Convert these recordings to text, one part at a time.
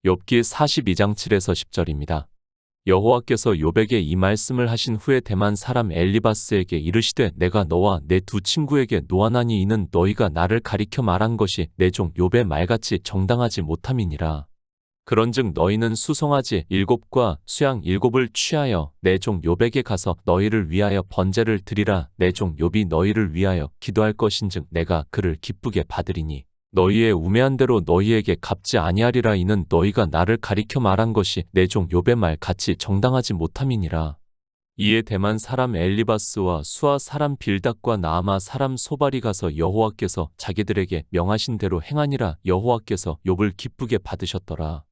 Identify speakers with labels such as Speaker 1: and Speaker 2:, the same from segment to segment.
Speaker 1: 욥기 42장 7에서 10절입니다. 여호와께서 욥에게 이 말씀을 하신 후에 대만 사람 엘리바스에게 이르시되 내가 너와 내 두 친구에게 노하나니 이는 너희가 나를 가리켜 말한 것이 내 종 욥의 말같이 정당하지 못함이니라. 그런즉 너희는 수송아지 7과 수양 7을 취하여 내 종 욥에게 가서 너희를 위하여 번제를 드리라. 내 종 욥이 너희를 위하여 기도할 것인즉 내가 그를 기쁘게 받으리니 너희의 우매한 대로 너희에게 갚지 아니하리라. 이는 너희가 나를 가리켜 말한 것이 내 종 욥의 말 같이 정당하지 못함이니라. 이에 대만 사람 엘리바스와 수아 사람 빌닷과 나아마 사람 소발이 가서 여호와께서 자기들에게 명하신 대로 행하니라. 여호와께서 욥을 기쁘게 받으셨더라.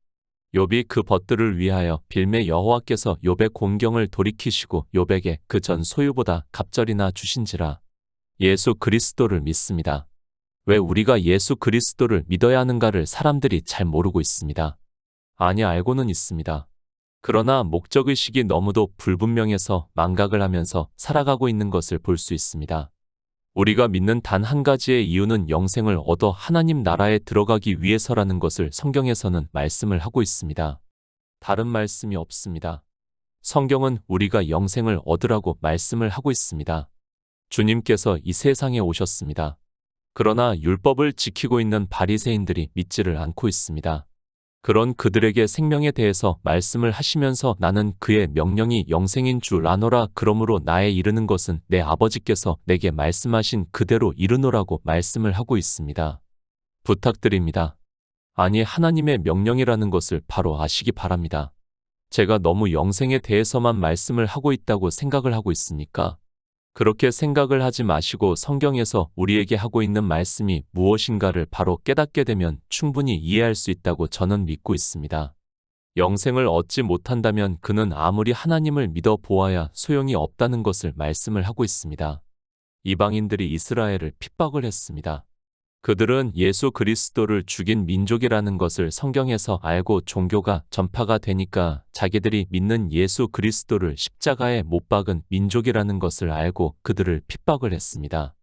Speaker 1: 욥이 그 벗들을 위하여 빌매 여호와께서 욥의 공경을 돌이키시고 욥에게 그 전 소유보다 갑절이나 주신지라. 예수 그리스도를 믿습니다. 왜 우리가 예수 그리스도를 믿어야 하는가를 사람들이 잘 모르고 있습니다. 아니, 알고는 있습니다. 그러나 목적의식이 너무도 불분명해서 망각을 하면서 살아가고 있는 것을 볼 수 있습니다. 우리가 믿는 단 한 가지의 이유는 영생을 얻어 하나님 나라에 들어가기 위해서라는 것을 성경에서는 말씀을 하고 있습니다. 다른 말씀이 없습니다. 성경은 우리가 영생을 얻으라고 말씀을 하고 있습니다. 주님께서 이 세상에 오셨습니다. 그러나 율법을 지키고 있는 바리새인들이 믿지를 않고 있습니다. 그런 그들에게 생명에 대해서 말씀을 하시면서 나는 그의 명령이 영생인 줄 아노라. 그러므로 나에 이르는 것은 내 아버지께서 내게 말씀하신 그대로 이르노라고 말씀을 하고 있습니다. 부탁드립니다. 아니, 하나님의 명령이라는 것을 바로 아시기 바랍니다. 제가 너무 영생에 대해서만 말씀을 하고 있다고 생각을 하고 있습니까? 그렇게 생각을 하지 마시고 성경에서 우리에게 하고 있는 말씀이 무엇인가를 바로 깨닫게 되면 충분히 이해할 수 있다고 저는 믿고 있습니다. 영생을 얻지 못한다면 그는 아무리 하나님을 믿어 보아야 소용이 없다는 것을 말씀을 하고 있습니다. 이방인들이 이스라엘을 핍박을 했습니다. 그들은 예수 그리스도를 죽인 민족이라는 것을 성경에서 알고 종교가 전파가 되니까 자기들이 믿는 예수 그리스도를 십자가에 못 박은 민족이라는 것을 알고 그들을 핍박을 했습니다.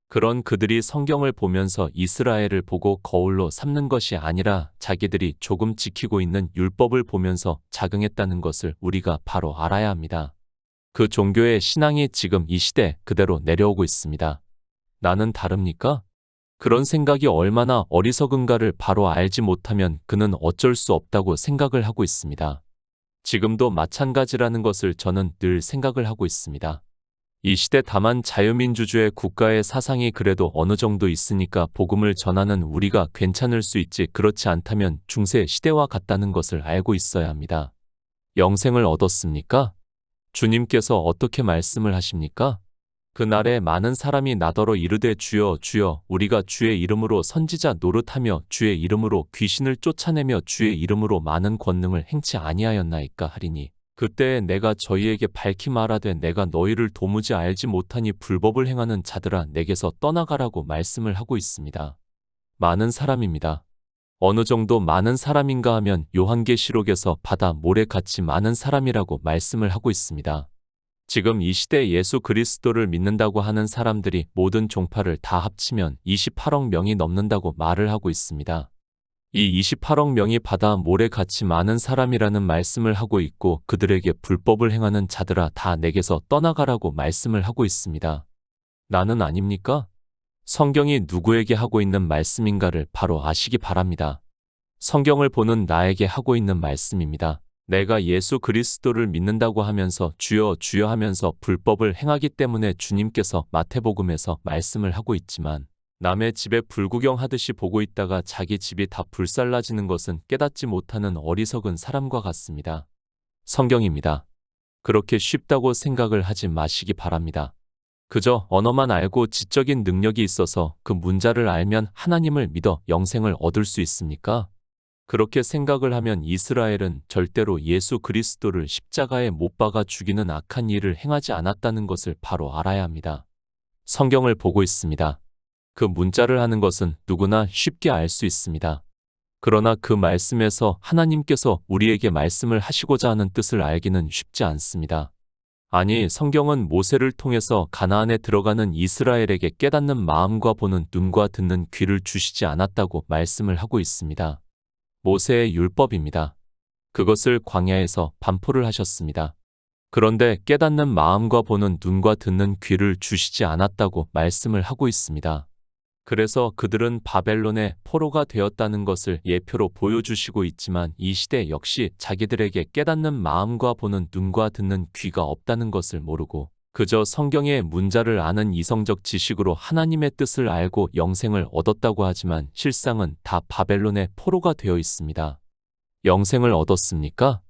Speaker 1: 그런 그들이 성경을 보면서 이스라엘을 보고 거울로 삼는 것이 아니라 자기들이 조금 지키고 있는 율법을 보면서 자긍했다는 것을 우리가 바로 알아야 합니다. 그 종교의 신앙이 지금 이 시대 그대로 내려오고 있습니다. 나는 다릅니까? 그런 생각이 얼마나 어리석은가를 바로 알지 못하면 그는 어쩔 수 없다고 생각을 하고 있습니다. 지금도 마찬가지라는 것을 저는 늘 생각을 하고 있습니다. 이 시대 다만 자유민주주의 국가의 사상이 그래도 어느 정도 있으니까 복음을 전하는 우리가 괜찮을 수 있지, 그렇지 않다면 중세 시대와 같다는 것을 알고 있어야 합니다. 영생을 얻었습니까? 주님께서 어떻게 말씀을 하십니까? 그날에 많은 사람이 나더러 이르되 주여 주여 우리가 주의 이름으로 선지자 노릇하며 주의 이름으로 귀신을 쫓아내며 주의 이름으로 많은 권능을 행치 아니하였나이까 하리니 그때에 내가 저희에게 밝히 말하되 내가 너희를 도무지 알지 못하니 불법을 행하는 자들아 내게서 떠나가라고 말씀을 하고 있습니다. 많은 사람입니다. 어느 정도 많은 사람인가 하면 요한계시록에서 바다 모래같이 많은 사람이라고 말씀을 하고 있습니다. 지금 이 시대 예수 그리스도를 믿는다고 하는 사람들이 모든 종파를 다 합치면 28억 명이 넘는다고 말을 하고 있습니다. 이 28억 명이 바다 모래같이 많은 사람이라는 말씀을 하고 있고 그들에게 불법을 행하는 자들아 다 내게서 떠나가라고 말씀을 하고 있습니다. 나는 아닙니까? 성경이 누구에게 하고 있는 말씀인가를 바로 아시기 바랍니다. 성경을 보는 나에게 하고 있는 말씀입니다. 내가 예수 그리스도를 믿는다고 하면서 주여 주여 하면서 불법을 행하기 때문에 주님께서 마태복음에서 말씀을 하고 있지만 남의 집에 불구경하듯이 보고 있다가 자기 집이 다 불살라지는 것은 깨닫지 못하는 어리석은 사람과 같습니다. 성경입니다. 그렇게 쉽다고 생각을 하지 마시기 바랍니다. 그저 언어만 알고 지적인 능력이 있어서 그 문자를 알면 하나님을 믿어 영생을 얻을 수 있습니까? 그렇게 생각을 하면 이스라엘은 절대로 예수 그리스도를 십자가에 못 박아 죽이는 악한 일을 행하지 않았다는 것을 바로 알아야 합니다. 성경을 보고 있습니다. 그 문자를 하는 것은 누구나 쉽게 알 수 있습니다. 그러나 그 말씀에서 하나님께서 우리에게 말씀을 하시고자 하는 뜻을 알기는 쉽지 않습니다. 아니, 성경은 모세를 통해서 가나안에 들어가는 이스라엘에게 깨닫는 마음과 보는 눈과 듣는 귀를 주시지 않았다고 말씀을 하고 있습니다. 모세의 율법입니다. 그것을 광야에서 반포를 하셨습니다. 그런데 깨닫는 마음과 보는 눈과 듣는 귀를 주시지 않았다고 말씀을 하고 있습니다. 그래서 그들은 바벨론의 포로가 되었다는 것을 예표로 보여주시고 있지만 이 시대 역시 자기들에게 깨닫는 마음과 보는 눈과 듣는 귀가 없다는 것을 모르고 그저 성경의 문자를 아는 이성적 지식으로 하나님의 뜻을 알고 영생을 얻었다고 하지만 실상은 다 바벨론의 포로가 되어 있습니다. 영생을 얻었습니까?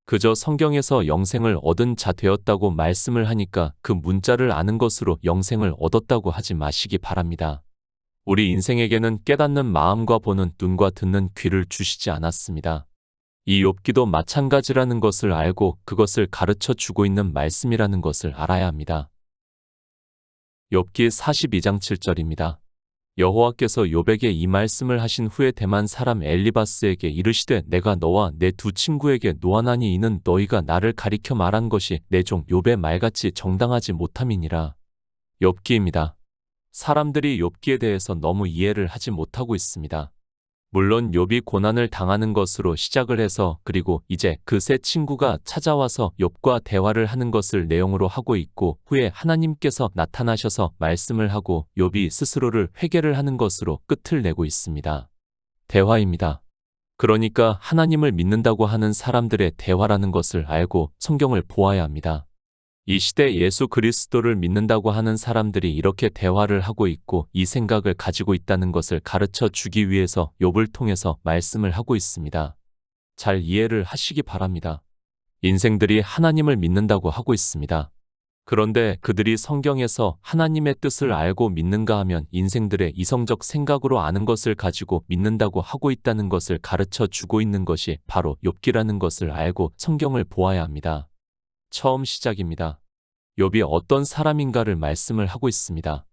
Speaker 1: 그저 성경에서 영생을 얻은 자 되었다고 말씀을 하니까 그 문자를 아는 것으로 영생을 얻었다고 하지 마시기 바랍니다. 우리 인생에게는 깨닫는 마음과 보는 눈과 듣는 귀를 주시지 않았습니다. 이 욥기도 마찬가지라는 것을 알고 그것을 가르쳐 주고 있는 말씀이라는 것을 알아야 합니다. 욥기 42장 7절입니다. 여호와께서 욥에게 이 말씀을 하신 후에 대만 사람 엘리바스에게 이르시되 내가 너와 내 두 친구에게 노하나니 이는 너희가 나를 가리켜 말한 것이 내 종 욥의 말같이 정당하지 못함이니라. 욥기입니다. 사람들이 욥기에 대해서 너무 이해를 하지 못하고 있습니다. 물론 욥이 고난을 당하는 것으로 시작을 해서 그리고 이제 그 세 친구가 찾아와서 욥과 대화를 하는 것을 내용으로 하고 있고 후에 하나님께서 나타나셔서 말씀을 하고 욥이 스스로를 회개를 하는 것으로 끝을 내고 있습니다. 대화입니다. 그러니까 하나님을 믿는다고 하는 사람들의 대화라는 것을 알고 성경을 보아야 합니다. 이 시대 예수 그리스도를 믿는다고 하는 사람들이 이렇게 대화를 하고 있고 이 생각을 가지고 있다는 것을 가르쳐 주기 위해서 욥을 통해서 말씀을 하고 있습니다. 잘 이해를 하시기 바랍니다. 인생들이 하나님을 믿는다고 하고 있습니다. 그런데 그들이 성경에서 하나님의 뜻을 알고 믿는가 하면 인생들의 이성적 생각으로 아는 것을 가지고 믿는다고 하고 있다는 것을 가르쳐 주고 있는 것이 바로 욥기라는 것을 알고 성경을 보아야 합니다. 처음 시작입니다. 욥이 어떤 사람인가를 말씀을 하고 있습니다.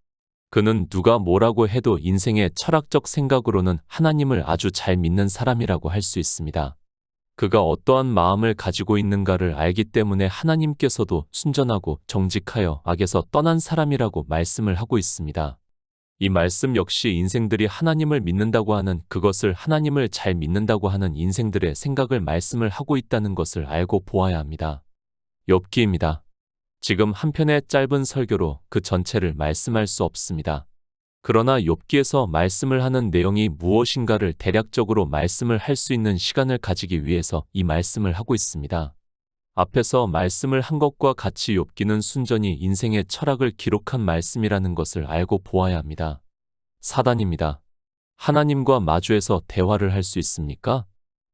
Speaker 1: 그는 누가 뭐라고 해도 인생의 철학적 생각으로는 하나님을 아주 잘 믿는 사람이라고 할 수 있습니다. 그가 어떠한 마음을 가지고 있는가를 알기 때문에 하나님께서도 순전하고 정직하여 악에서 떠난 사람이라고 말씀을 하고 있습니다. 이 말씀 역시 인생들이 하나님을 믿는다고 하는 그것을 하나님을 잘 믿는다고 하는 인생들의 생각을 말씀을 하고 있다는 것을 알고 보아야 합니다. 욥기입니다. 지금 한 편의 짧은 설교로 그 전체를 말씀할 수 없습니다. 그러나 욥기에서 말씀을 하는 내용이 무엇인가를 대략적으로 말씀을 할 수 있는 시간을 가지기 위해서 이 말씀을 하고 있습니다. 앞에서 말씀을 한 것과 같이 욥기는 순전히 인생의 철학을 기록한 말씀이라는 것을 알고 보아야 합니다. 사단입니다. 하나님과 마주해서 대화를 할 수 있습니까?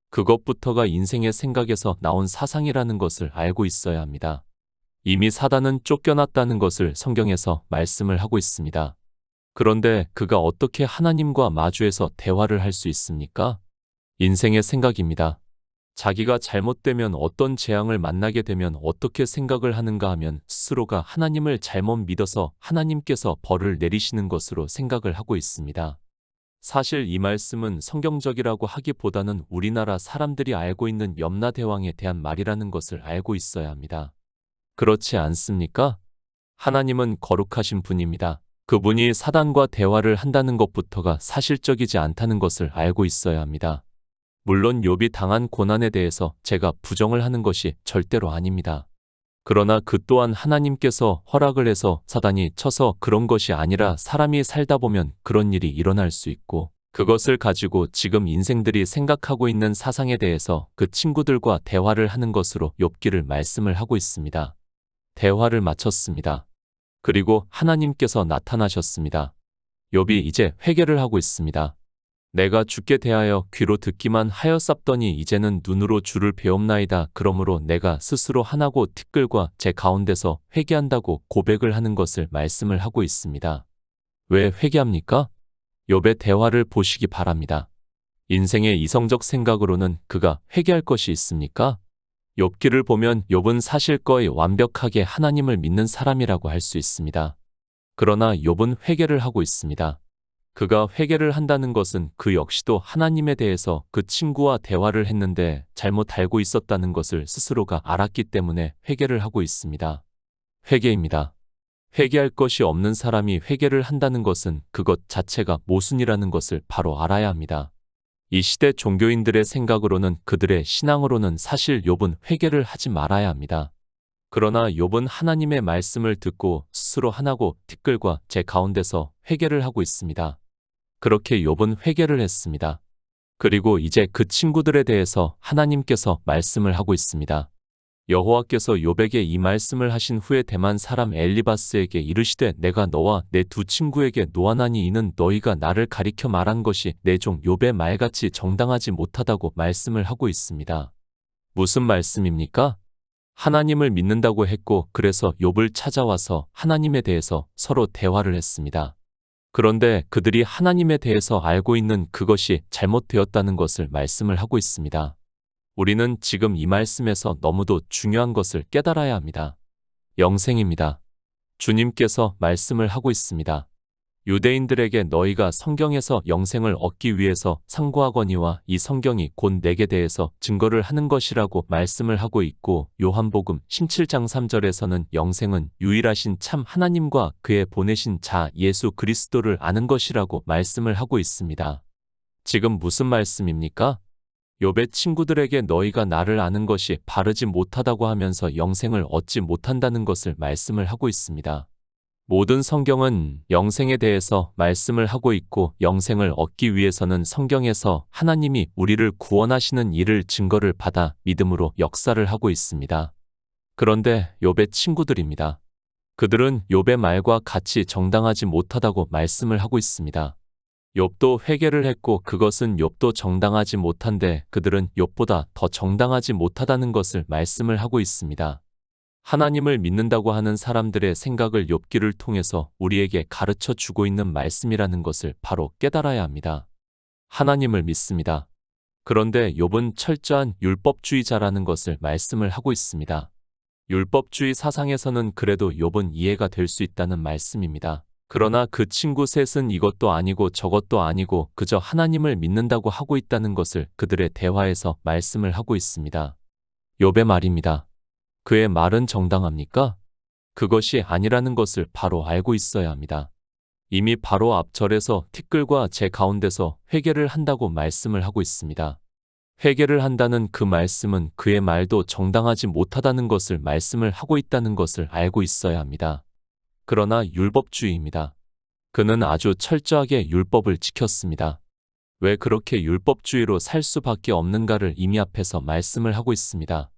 Speaker 1: 그것부터가 인생의 생각에서 나온 사상이라는 것을 알고 있어야 합니다. 이미 사단은 쫓겨났다는 것을 성경에서 말씀을 하고 있습니다. 그런데 그가 어떻게 하나님과 마주해서 대화를 할 수 있습니까? 인생의 생각입니다. 자기가 잘못되면 어떤 재앙을 만나게 되면 어떻게 생각을 하는가 하면 스스로가 하나님을 잘못 믿어서 하나님께서 벌을 내리시는 것으로 생각을 하고 있습니다. 사실 이 말씀은 성경적이라고 하기보다는 우리나라 사람들이 알고 있는 염라대왕에 대한 말이라는 것을 알고 있어야 합니다. 그렇지 않습니까? 하나님은 거룩하신 분입니다. 그분이 사단과 대화를 한다는 것부터가 사실적이지 않다는 것을 알고 있어야 합니다. 물론 욥이 당한 고난에 대해서 제가 부정을 하는 것이 절대로 아닙니다. 그러나 그 또한 하나님께서 허락을 해서 사단이 쳐서 그런 것이 아니라 사람이 살다 보면 그런 일이 일어날 수 있고 그것을 가지고 지금 인생들이 생각하고 있는 사상에 대해서 그 친구들과 대화를 하는 것으로 욥기를 말씀을 하고 있습니다. 대화를 마쳤습니다. 그리고 하나님께서 나타나셨습니다. 욥이 이제 회개를 하고 있습니다. 내가 주께 대하여 귀로 듣기만 하였sap더니 이제는 눈으로 주를 배옵나이다. 그러므로 내가 스스로 하나고 티끌과 제 가운데서 회개한다고 고백을 하는 것을 말씀을 하고 있습니다. 왜 회개합니까? 욥의 대화를 보시기 바랍니다. 인생의 이성적 생각으로는 그가 회개할 것이 있습니까? 욥기를 보면 욥은 사실 거의 완벽하게 하나님을 믿는 사람이라고 할 수 있습니다. 그러나 욥은 회개를 하고 있습니다. 그가 회개를 한다는 것은 그 역시도 하나님에 대해서 그 친구와 대화를 했는데 잘못 알고 있었다는 것을 스스로가 알았기 때문에 회개를 하고 있습니다. 회개입니다. 회개할 것이 없는 사람이 회개를 한다는 것은 그것 자체가 모순이라는 것을 바로 알아야 합니다. 이 시대 종교인들의 생각으로는 그들의 신앙으로는 사실 욥은 회개를 하지 말아야 합니다. 그러나 욥은 하나님의 말씀을 듣고 스스로 하나고 티끌과 제 가운데서 회개를 하고 있습니다. 그렇게 욥은 회개를 했습니다. 그리고 이제 그 친구들에 대해서 하나님께서 말씀을 하고 있습니다. 여호와께서 욥에게 이 말씀을 하신 후에 대만 사람 엘리바스에게 이르시되 내가 너와 내 두 친구에게 노하나니 이는 너희가 나를 가리켜 말한 것이 내 종 욥의 말같이 정당하지 못하다고 말씀을 하고 있습니다. 무슨 말씀입니까? 하나님을 믿는다고 했고 그래서 욥을 찾아와서 하나님에 대해서 서로 대화를 했습니다. 그런데 그들이 하나님에 대해서 알고 있는 그것이 잘못되었다는 것을 말씀을 하고 있습니다. 우리는 지금 이 말씀에서 너무도 중요한 것을 깨달아야 합니다. 영생입니다. 주님께서 말씀을 하고 있습니다. 유대인들에게 너희가 성경에서 영생을 얻기 위해서 상고하거니와 이 성경이 곧 내게 대해서 증거를 하는 것이라고 말씀을 하고 있고 요한복음 17장 3절에서는 영생은 유일하신 참 하나님과 그의 보내신 자 예수 그리스도를 아는 것이라고 말씀을 하고 있습니다. 지금 무슨 말씀입니까? 욥의 친구들에게 너희가 나를 아는 것이 바르지 못하다고 하면서 영생을 얻지 못한다는 것을 말씀을 하고 있습니다. 모든 성경은 영생에 대해서 말씀을 하고 있고 영생을 얻기 위해서는 성경에서 하나님이 우리를 구원하시는 일을 증거를 받아 믿음으로 역사를 하고 있습니다. 그런데 욥의 친구들입니다. 그들은 욥의 말과 같이 정당하지 못하다고 말씀을 하고 있습니다. 욥도 회개를 했고 그것은 욥도 정당하지 못한데 그들은 욥보다 더 정당하지 못하다는 것을 말씀을 하고 있습니다. 하나님을 믿는다고 하는 사람들의 생각을 욥기를 통해서 우리에게 가르쳐 주고 있는 말씀이라는 것을 바로 깨달아야 합니다. 하나님을 믿습니다. 그런데 욥은 철저한 율법주의자라는 것을 말씀을 하고 있습니다. 율법주의 사상에서는 그래도 욥은 이해가 될 수 있다는 말씀입니다. 그러나 그 친구 셋은 이것도 아니고 저것도 아니고 그저 하나님을 믿는다고 하고 있다는 것을 그들의 대화에서 말씀을 하고 있습니다. 욥의 말입니다. 그의 말은 정당합니까? 그것이 아니라는 것을 바로 알고 있어야 합니다. 이미 바로 앞 절에서 티끌과 제 가운데서 회개를 한다고 말씀을 하고 있습니다. 회개를 한다는 그 말씀은 그의 말도 정당하지 못하다는 것을 말씀을 하고 있다는 것을 알고 있어야 합니다. 그러나 율법주의입니다. 그는 아주 철저하게 율법을 지켰습니다. 왜 그렇게 율법주의로 살 수밖에 없는가를 이미 앞에서 말씀을 하고 있습니다.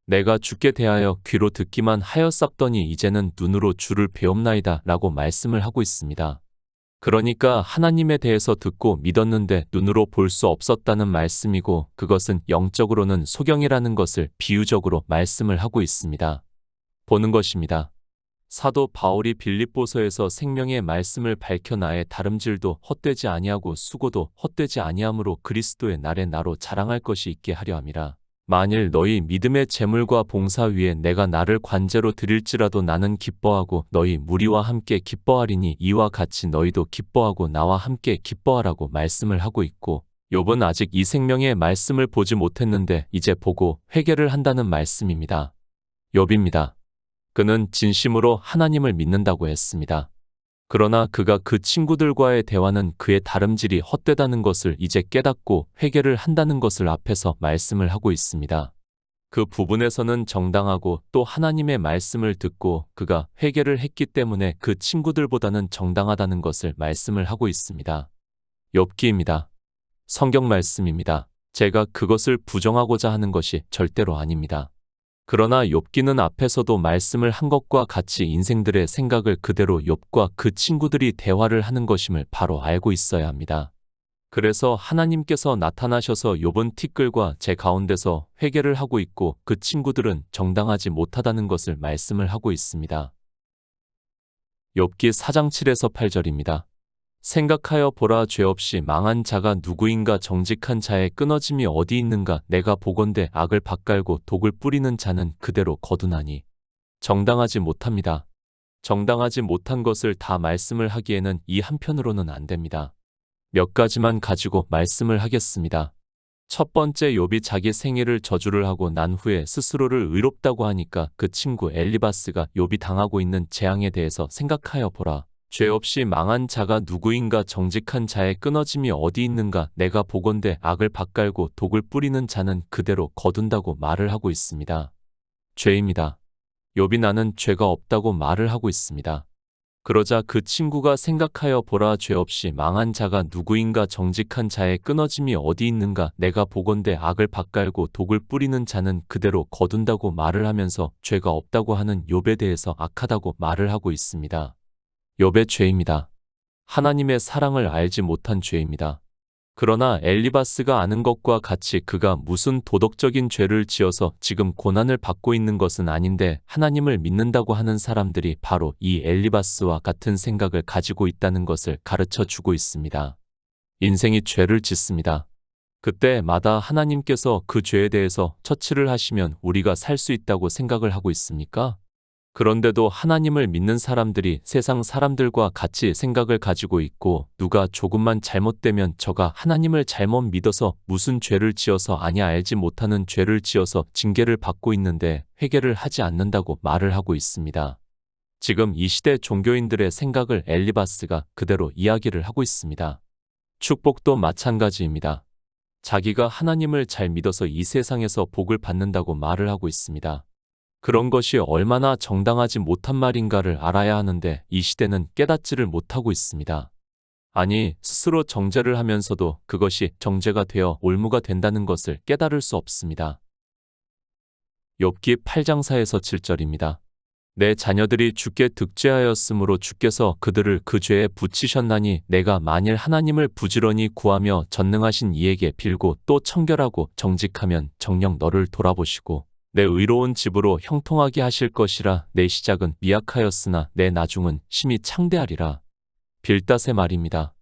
Speaker 1: 내가 주께 대하여 귀로 듣기만 하였sap더니 이제는 눈으로 주를 배옵나이다 라고 말씀을 하고 있습니다. 그러니까 하나님에 대해서 듣고 믿었는데 눈으로 볼 수 없었다는 말씀이고 그것은 영적으로는 소경이라는 것을 비유적으로 말씀을 하고 있습니다. 보는 것입니다. 사도 바울이 빌립보서에서 생명의 말씀을 밝혀 나의 다름질도 헛되지 아니하고 수고도 헛되지 아니하므로 그리스도의 날에 나로 자랑할 것이 있게 하려 함이라. 만일 너희 믿음의 재물과 봉사 위에 내가 나를 관제로 드릴지라도 나는 기뻐하고 너희 무리와 함께 기뻐하리니 이와 같이 너희도 기뻐하고 나와 함께 기뻐하라고 말씀을 하고 있고 욥은 아직 이 생명의 말씀을 보지 못했는데 이제 보고 회개를 한다는 말씀입니다. 욥입니다. 그는 진심으로 하나님을 믿는다고 했습니다. 그러나 그가 그 친구들과의 대화는 그의 다름질이 헛되다는 것을 이제 깨닫고 회개를 한다는 것을 앞에서 말씀을 하고 있습니다. 그 부분에서는 정당하고 또 하나님의 말씀을 듣고 그가 회개를 했기 때문에 그 친구들보다는 정당하다는 것을 말씀을 하고 있습니다. 욥기입니다. 성경 말씀입니다. 제가 그것을 부정하고자 하는 것이 절대로 아닙니다. 그러나 욥기는 앞에서도 말씀을 한 것과 같이 인생들의 생각을 그대로 욥과 그 친구들이 대화를 하는 것임을 바로 알고 있어야 합니다. 그래서 하나님께서 나타나셔서 욥은 티끌과 제 가운데서 회개를 하고 있고 그 친구들은 정당하지 못하다는 것을 말씀을 하고 있습니다. 욥기 4장 7에서 8절입니다. 생각하여 보라 죄 없이 망한 자가 누구인가 정직한 자의 끊어짐이 어디 있는가 내가 보건대 악을 밭갈고 독을 뿌리는 자는 그대로 거두나니 정당하지 못합니다. 정당하지 못한 것을 다 말씀을 하기에는 이 한편으로는 안 됩니다. 몇 가지만 가지고 말씀을 하겠습니다. 첫 번째 욥이 자기 생애를 저주를 하고 난 후에 스스로를 의롭다고 하니까 그 친구 엘리바스가 욥이 당하고 있는 재앙에 대해서 생각하여 보라. 죄 없이 망한 자가 누구인가? 정직한 자의 끊어짐이 어디 있는가? 내가 보건대 악을 밭갈고 독을 뿌리는 자는 그대로 거둔다고 말을 하고 있습니다. 죄입니다. 욥이 나는 죄가 없다고 말을 하고 있습니다. 그러자 그 친구가 생각하여 보라, 죄 없이 망한 자가 누구인가? 정직한 자의 끊어짐이 어디 있는가? 내가 보건대 악을 밭갈고 독을 뿌리는 자는 그대로 거둔다고 말을 하면서 죄가 없다고 하는 욥에 대해서 악하다고 말을 하고 있습니다. 욥의 죄입니다. 하나님의 사랑을 알지 못한 죄입니다. 그러나 엘리바스가 아는 것과 같이 그가 무슨 도덕적인 죄를 지어서 지금 고난을 받고 있는 것은 아닌데 하나님을 믿는다고 하는 사람들이 바로 이 엘리바스와 같은 생각을 가지고 있다는 것을 가르쳐 주고 있습니다. 인생이 죄를 짓습니다. 그때마다 하나님께서 그 죄에 대해서 처치를 하시면 우리가 살 수 있다고 생각을 하고 있습니까? 그런데도 하나님을 믿는 사람들이 세상 사람들과 같이 생각을 가지고 있고 누가 조금만 잘못되면 저가 하나님을 잘못 믿어서 무슨 죄를 지어서 아냐 알지 못하는 죄를 지어서 징계를 받고 있는데 회개를 하지 않는다고 말을 하고 있습니다. 지금 이 시대 종교인들의 생각을 엘리바스가 그대로 이야기를 하고 있습니다. 축복도 마찬가지입니다. 자기가 하나님을 잘 믿어서 이 세상에서 복을 받는다고 말을 하고 있습니다. 그런 것이 얼마나 정당하지 못한 말인가를 알아야 하는데 이 시대는 깨닫지를 못하고 있습니다. 아니, 스스로 정죄를 하면서도 그것이 정죄가 되어 올무가 된다는 것을 깨달을 수 없습니다. 욥기 8장 4에서 7절입니다. 내 자녀들이 주께 득죄하였으므로 주께서 그들을 그 죄에 붙이셨나니 내가 만일 하나님을 부지런히 구하며 전능하신 이에게 빌고 또 청결하고 정직하면 정녕 너를 돌아보시고 내 의로운 집으로 형통하게 하실 것이라. 내 시작은 미약하였으나 내 나중은 심히 창대하리라. 빌닷의 말입니다.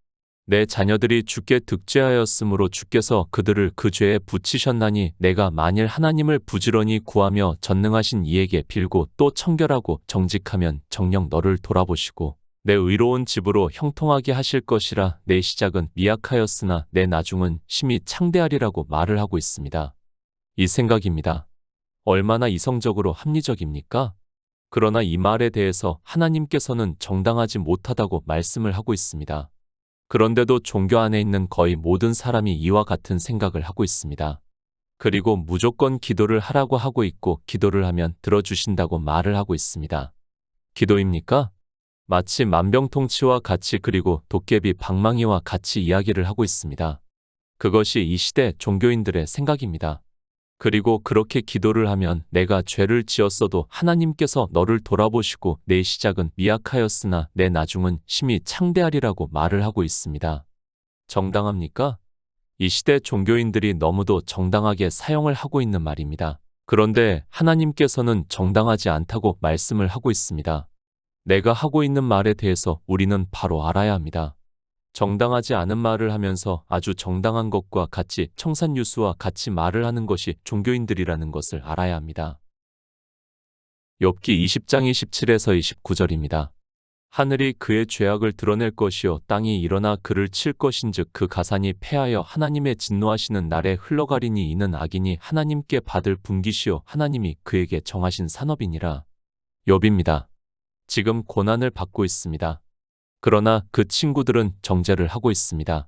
Speaker 1: 내 자녀들이 주께 득죄하였으므로 주께서 그들을 그 죄에 붙이셨나니 내가 만일 하나님을 부지런히 구하며 전능하신 이에게 빌고 또 청결하고 정직하면 정녕 너를 돌아보시고 내 의로운 집으로 형통하게 하실 것이라. 내 시작은 미약하였으나 내 나중은 심히 창대하리라고 말을 하고 있습니다. 이 생각입니다. 얼마나 이성적으로 합리적입니까? 그러나 이 말에 대해서 하나님께서는 정당하지 못하다고 말씀을 하고 있습니다. 그런데도 종교 안에 있는 거의 모든 사람이 이와 같은 생각을 하고 있습니다. 그리고 무조건 기도를 하라고 하고 있고 기도를 하면 들어주신다고 말을 하고 있습니다. 기도입니까? 마치 만병통치와 같이 그리고 도깨비 방망이와 같이 이야기를 하고 있습니다. 그것이 이 시대 종교인들의 생각입니다. 그리고 그렇게 기도를 하면 내가 죄를 지었어도 하나님께서 너를 돌아보시고 내 시작은 미약하였으나 내 나중은 심히 창대하리라고 말을 하고 있습니다. 정당합니까? 이 시대 종교인들이 너무도 정당하게 사용을 하고 있는 말입니다. 그런데 하나님께서는 정당하지 않다고 말씀을 하고 있습니다. 내가 하고 있는 말에 대해서 우리는 바로 알아야 합니다. 정당하지 않은 말을 하면서 아주 정당한 것과 같이 청산유수와 같이 말을 하는 것이 종교인들이라는 것을 알아야 합니다. 욥기 20장 27에서 29절입니다. 하늘이 그의 죄악을 드러낼 것이요 땅이 일어나 그를 칠 것인즉 그 가산이 패하여 하나님의 진노하시는 날에 흘러가리니 이는 악인이 하나님께 받을 분깃이요 하나님이 그에게 정하신 산업이니라. 욥입니다. 지금 고난을 받고 있습니다. 그러나 그 친구들은 정죄를 하고 있습니다.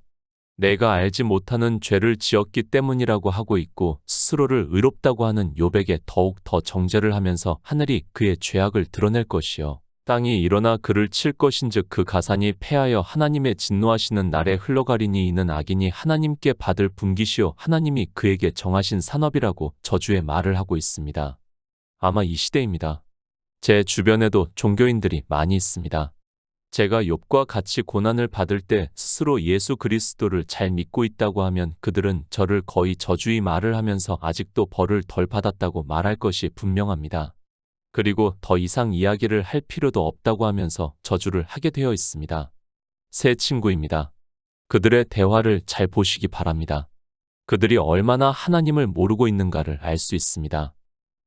Speaker 1: 내가 알지 못하는 죄를 지었기 때문이라고 하고 있고 스스로를 의롭다고 하는 욥에게 더욱 더 정죄를 하면서 하늘이 그의 죄악을 드러낼 것이요 땅이 일어나 그를 칠 것인즉 그 가산이 패하여 하나님의 진노하시는 날에 흘러가리니 이는 악인이 하나님께 받을 분깃이요 하나님이 그에게 정하신 산업이라고 저주의 말을 하고 있습니다. 아마 이 시대입니다. 제 주변에도 종교인들이 많이 있습니다. 제가 욥과 같이 고난을 받을 때 스스로 예수 그리스도를 잘 믿고 있다고 하면 그들은 저를 거의 저주의 말을 하면서 아직도 벌을 덜 받았다고 말할 것이 분명합니다. 그리고 더 이상 이야기를 할 필요도 없다고 하면서 저주를 하게 되어 있습니다. 새 친구입니다. 그들의 대화를 잘 보시기 바랍니다. 그들이 얼마나 하나님을 모르고 있는가를 알 수 있습니다.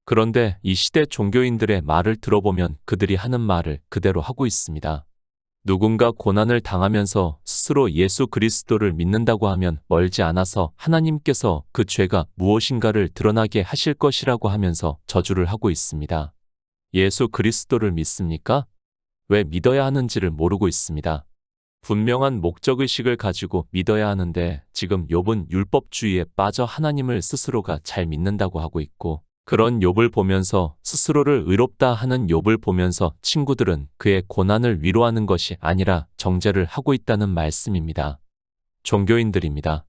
Speaker 1: 그런데 이 시대 종교인들의 말을 들어보면 그들이 하는 말을 그대로 하고 있습니다. 누군가 고난을 당하면서 스스로 예수 그리스도를 믿는다고 하면 멀지 않아서 하나님께서 그 죄가 무엇인가를 드러나게 하실 것이라고 하면서 저주를 하고 있습니다. 예수 그리스도를 믿습니까? 왜 믿어야 하는지를 모르고 있습니다. 분명한 목적의식을 가지고 믿어야 하는데 지금 욥은 율법주의에 빠져 하나님을 스스로가 잘 믿는다고 하고 있고, 그런 욥을 보면서 스스로를 의롭다 하는 욥을 보면서 친구들은 그의 고난을 위로하는 것이 아니라 정죄를 하고 있다는 말씀입니다. 종교인들입니다.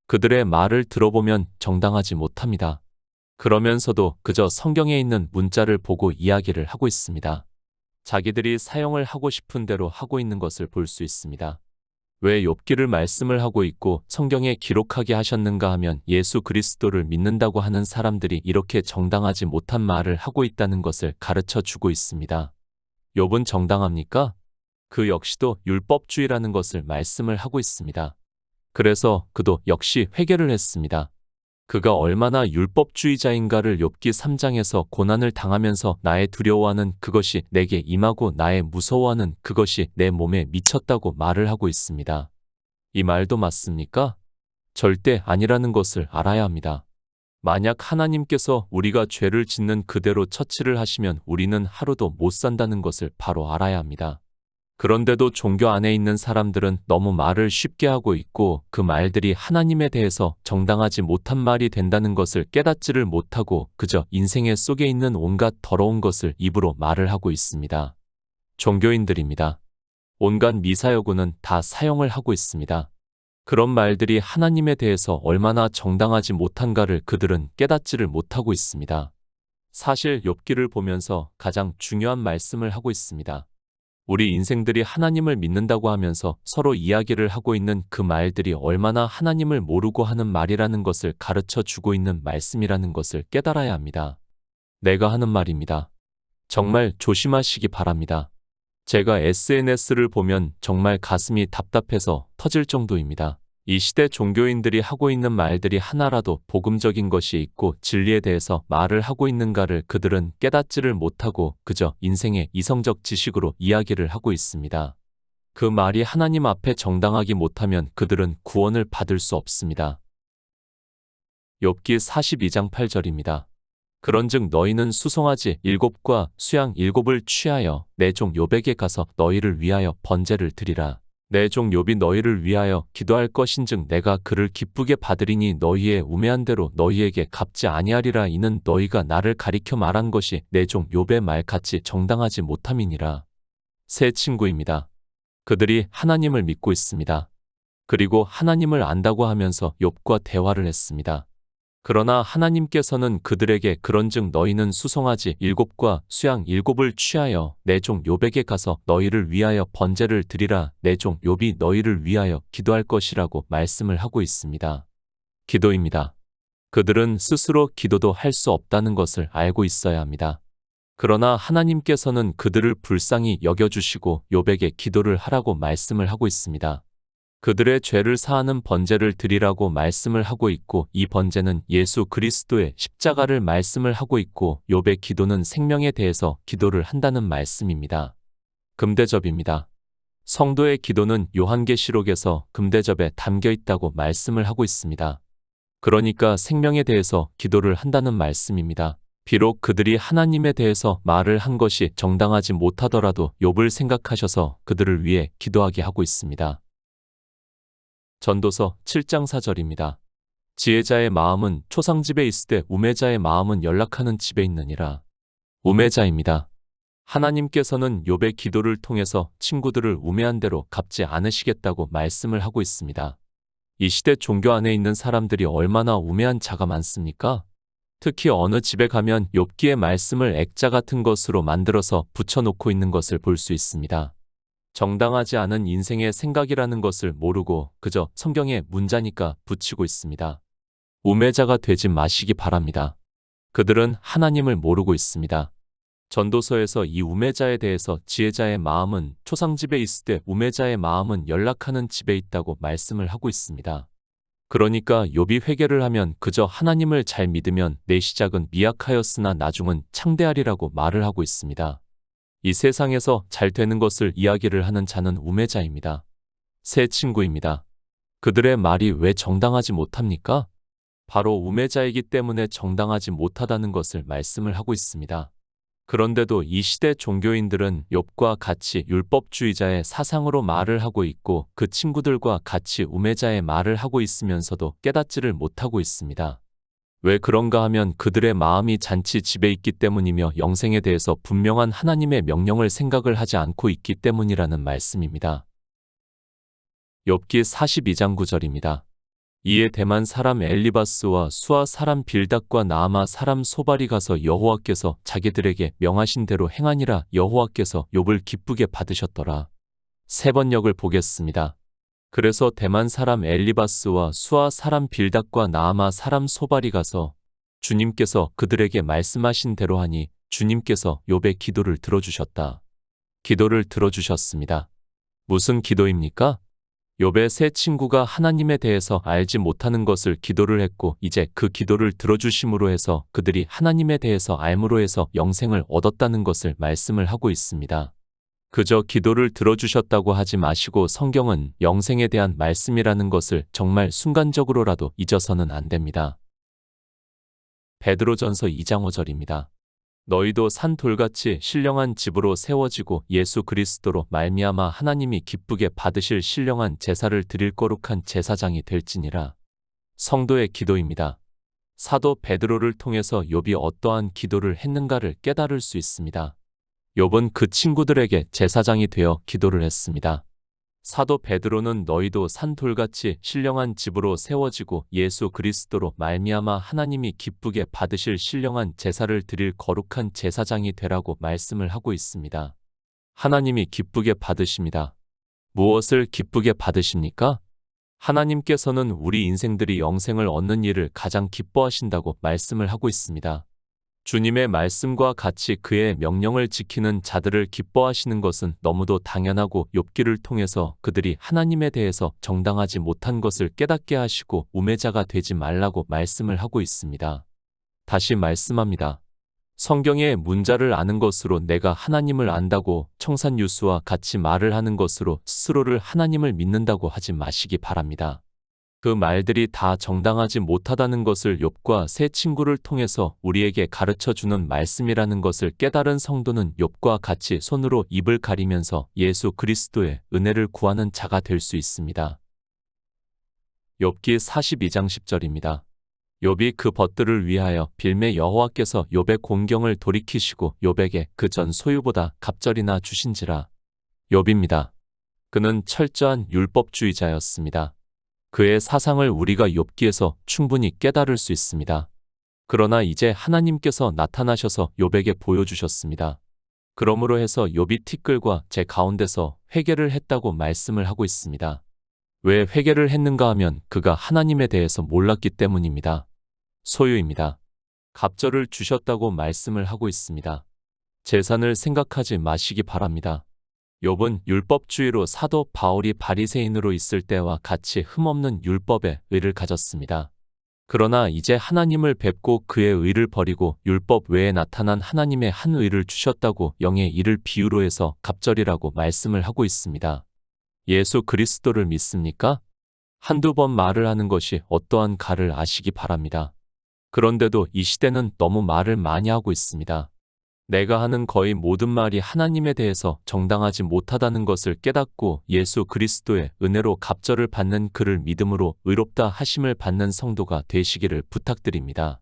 Speaker 1: 그들의 말을 들어보면 정당하지 못합니다. 그러면서도 그저 성경에 있는 문자를 보고 이야기를 하고 있습니다. 자기들이 사용을 하고 싶은 대로 하고 있는 것을 볼 수 있습니다. 왜 욥기를 말씀을 하고 있고 성경에 기록하게 하셨는가 하면 예수 그리스도를 믿는다고 하는 사람들이 이렇게 정당하지 못한 말을 하고 있다는 것을 가르쳐 주고 있습니다. 욥은 정당합니까? 그 역시도 율법주의라는 것을 말씀을 하고 있습니다. 그래서 그도 역시 회개를 했습니다. 그가 얼마나 율법주의자인가를 욥기 3장에서 고난을 당하면서 나의 두려워하는 그것이 내게 임하고 나의 무서워하는 그것이 내 몸에 미쳤다고 말을 하고 있습니다. 이 말도 맞습니까? 절대 아니라는 것을 알아야 합니다. 만약 하나님께서 우리가 죄를 짓는 그대로 처치를 하시면 우리는 하루도 못 산다는 것을 바로 알아야 합니다. 그런데도 종교 안에 있는 사람들은 너무 말을 쉽게 하고 있고 그 말들이 하나님에 대해서 정당하지 못한 말이 된다는 것을 깨닫지를 못하고 그저 인생의 속에 있는 온갖 더러운 것을 입으로 말을 하고 있습니다. 종교인들입니다. 온갖 미사여구는 다 사용을 하고 있습니다. 그런 말들이 하나님에 대해서 얼마나 정당하지 못한가를 그들은 깨닫지를 못하고 있습니다. 사실 욥기를 보면서 가장 중요한 말씀을 하고 있습니다. 우리 인생들이 하나님을 믿는다고 하면서 서로 이야기를 하고 있는 그 말들이 얼마나 하나님을 모르고 하는 말이라는 것을 가르쳐 주고 있는 말씀이라는 것을 깨달아야 합니다. 내가 하는 말입니다. 정말 조심하시기 바랍니다. 제가 SNS를 보면 정말 가슴이 답답해서 터질 정도입니다. 이 시대 종교인들이 하고 있는 말들이 하나라도 복음적인 것이 있고 진리에 대해서 말을 하고 있는가를 그들은 깨닫지를 못하고 그저 인생의 이성적 지식으로 이야기를 하고 있습니다. 그 말이 하나님 앞에 정당하기 못하면 그들은 구원을 받을 수 없습니다. 욥기 42장 8절입니다. 그런즉 너희는 수송아지 7과 수양 7을 취하여 내 종 욥에게 가서 너희를 위하여 번제를 드리라. 내 종 욥이 너희를 위하여 기도할 것인즉 내가 그를 기쁘게 받으리니 너희의 우매한 대로 너희에게 갚지 아니하리라. 이는 너희가 나를 가리켜 말한 것이 내 종 욥의 말같이 정당하지 못함이니라. 새 친구입니다. 그들이 하나님을 믿고 있습니다. 그리고 하나님을 안다고 하면서 욥과 대화를 했습니다. 그러나 하나님께서는 그들에게 그런즉 너희는 수송아지 7과 수양 7을 취하여 내 종 욥에게 가서 너희를 위하여 번제를 드리라. 내 종 욥이 너희를 위하여 기도할 것이라고 말씀을 하고 있습니다. 기도입니다. 그들은 스스로 기도도 할 수 없다는 것을 알고 있어야 합니다. 그러나 하나님께서는 그들을 불쌍히 여겨주시고 욥에게 기도를 하라고 말씀을 하고 있습니다. 그들의 죄를 사하는 번제를 드리라고 말씀을 하고 있고 이 번제는 예수 그리스도의 십자가를 말씀을 하고 있고 욥의 기도는 생명에 대해서 기도를 한다는 말씀입니다. 금대접입니다. 성도의 기도는 요한계시록에서 금대접에 담겨 있다고 말씀을 하고 있습니다. 그러니까 생명에 대해서 기도를 한다는 말씀입니다. 비록 그들이 하나님에 대해서 말을 한 것이 정당하지 못하더라도 욥을 생각하셔서 그들을 위해 기도하게 하고 있습니다. 전도서 7장 4절입니다. 지혜자의 마음은 초상집에 있으되 우매자의 마음은 연락하는 집에 있느니라. 우매자입니다. 하나님께서는 욥의 기도를 통해서 친구들을 우매한 대로 갚지 않으시겠다고 말씀을 하고 있습니다. 이 시대 종교 안에 있는 사람들이 얼마나 우매한 자가 많습니까? 특히 어느 집에 가면 욥기의 말씀을 액자 같은 것으로 만들어서 붙여놓고 있는 것을 볼 수 있습니다. 정당하지 않은 인생의 생각이라는 것을 모르고 그저 성경의 문자니까 붙이고 있습니다. 우매자가 되지 마시기 바랍니다. 그들은 하나님을 모르고 있습니다. 전도서에서 이 우매자에 대해서 지혜자의 마음은 초상집에 있을 때 우매자의 마음은 연락하는 집에 있다고 말씀을 하고 있습니다. 그러니까 욥이 회개를 하면 그저 하나님을 잘 믿으면 내 시작은 미약하였으나 나중은 창대하리라고 말을 하고 있습니다. 이 세상에서 잘 되는 것을 이야기를 하는 자는 우매자입니다. 새 친구입니다. 그들의 말이 왜 정당하지 못합니까? 바로 우매자이기 때문에 정당하지 못하다는 것을 말씀을 하고 있습니다. 그런데도 이 시대 종교인들은 욥과 같이 율법주의자의 사상으로 말을 하고 있고 그 친구들과 같이 우매자의 말을 하고 있으면서도 깨닫지를 못하고 있습니다. 왜 그런가 하면 그들의 마음이 잔치 집에 있기 때문이며 영생에 대해서 분명한 하나님의 명령을 생각을 하지 않고 있기 때문이라는 말씀입니다. 욥기 42장 9절입니다. 이에 대만 사람 엘리바스와 수아 사람 빌닷과 나아마 사람 소발이 가서 여호와께서 자기들에게 명하신 대로 행하니라. 여호와께서 욥을 기쁘게 받으셨더라. 세 번역을 보겠습니다. 그래서 대만 사람 엘리바스와 수아 사람 빌닷과 나아마 사람 소발이 가서 주님께서 그들에게 말씀하신 대로 하니 주님께서 욥의 기도를 들어주셨다. 기도를 들어주셨습니다. 무슨 기도입니까? 욥의 세 친구가 하나님에 대해서 알지 못하는 것을 기도를 했고 이제 그 기도를 들어주심으로 해서 그들이 하나님에 대해서 알므로 해서 영생을 얻었다는 것을 말씀을 하고 있습니다. 그저 기도를 들어주셨다고 하지 마시고 성경은 영생에 대한 말씀이라는 것을 정말 순간적으로라도 잊어서는 안 됩니다. 베드로전서 2장 5절입니다. 너희도 산돌같이 신령한 집으로 세워지고 예수 그리스도로 말미암아 하나님이 기쁘게 받으실 신령한 제사를 드릴 거룩한 제사장이 될지니라. 성도의 기도입니다. 사도 베드로를 통해서 욥이 어떠한 기도를 했는가를 깨달을 수 있습니다. 욥은 그 친구들에게 제사장이 되어 기도를 했습니다. 사도 베드로는 너희도 산돌같이 신령한 집으로 세워지고 예수 그리스도로 말미암아 하나님이 기쁘게 받으실 신령한 제사를 드릴 거룩한 제사장이 되라고 말씀을 하고 있습니다. 하나님이 기쁘게 받으십니다. 무엇을 기쁘게 받으십니까? 하나님께서는 우리 인생들이 영생을 얻는 일을 가장 기뻐하신다고 말씀을 하고 있습니다. 주님의 말씀과 같이 그의 명령을 지키는 자들을 기뻐하시는 것은 너무도 당연하고 욥기를 통해서 그들이 하나님에 대해서 정당하지 못한 것을 깨닫게 하시고 우매자가 되지 말라고 말씀을 하고 있습니다. 다시 말씀합니다. 성경의 문자를 아는 것으로 내가 하나님을 안다고 청산유수와 같이 말을 하는 것으로 스스로를 하나님을 믿는다고 하지 마시기 바랍니다. 그 말들이 다 정당하지 못하다는 것을 욥과 세 친구를 통해서 우리에게 가르쳐주는 말씀이라는 것을 깨달은 성도는 욥과 같이 손으로 입을 가리면서 예수 그리스도의 은혜를 구하는 자가 될 수 있습니다. 욥기 42장 10절입니다. 욥이 그 벗들을 위하여 빌매 여호와께서 욥의 공경을 돌이키시고 욥에게 그 전 소유보다 갑절이나 주신지라. 욥입니다. 그는 철저한 율법주의자였습니다. 그의 사상을 우리가 욥기에서 충분히 깨달을 수 있습니다. 그러나 이제 하나님께서 나타나셔서 욥에게 보여주셨습니다. 그러므로 해서 욥이 티끌과 제 가운데서 회개를 했다고 말씀을 하고 있습니다. 왜 회개를 했는가 하면 그가 하나님에 대해서 몰랐기 때문입니다. 소유입니다. 갑절을 주셨다고 말씀을 하고 있습니다. 재산을 생각하지 마시기 바랍니다. 욥은 율법주의로 사도 바울이 바리새인으로 있을 때와 같이 흠없는 율법에 의를 가졌습니다. 그러나 이제 하나님을 뵙고 그의 의를 버리고 율법 외에 나타난 하나님의 한 의를 주셨다고 영의 일을 비유로 해서 갑절이라고 말씀을 하고 있습니다. 예수 그리스도를 믿습니까? 한두 번 말을 하는 것이 어떠한 가를 아시기 바랍니다. 그런데도 이 시대는 너무 말을 많이 하고 있습니다. 내가 하는 거의 모든 말이 하나님에 대해서 정당하지 못하다는 것을 깨닫고 예수 그리스도의 은혜로 갑절을 받는 그를 믿음으로 의롭다 하심을 받는 성도가 되시기를 부탁드립니다.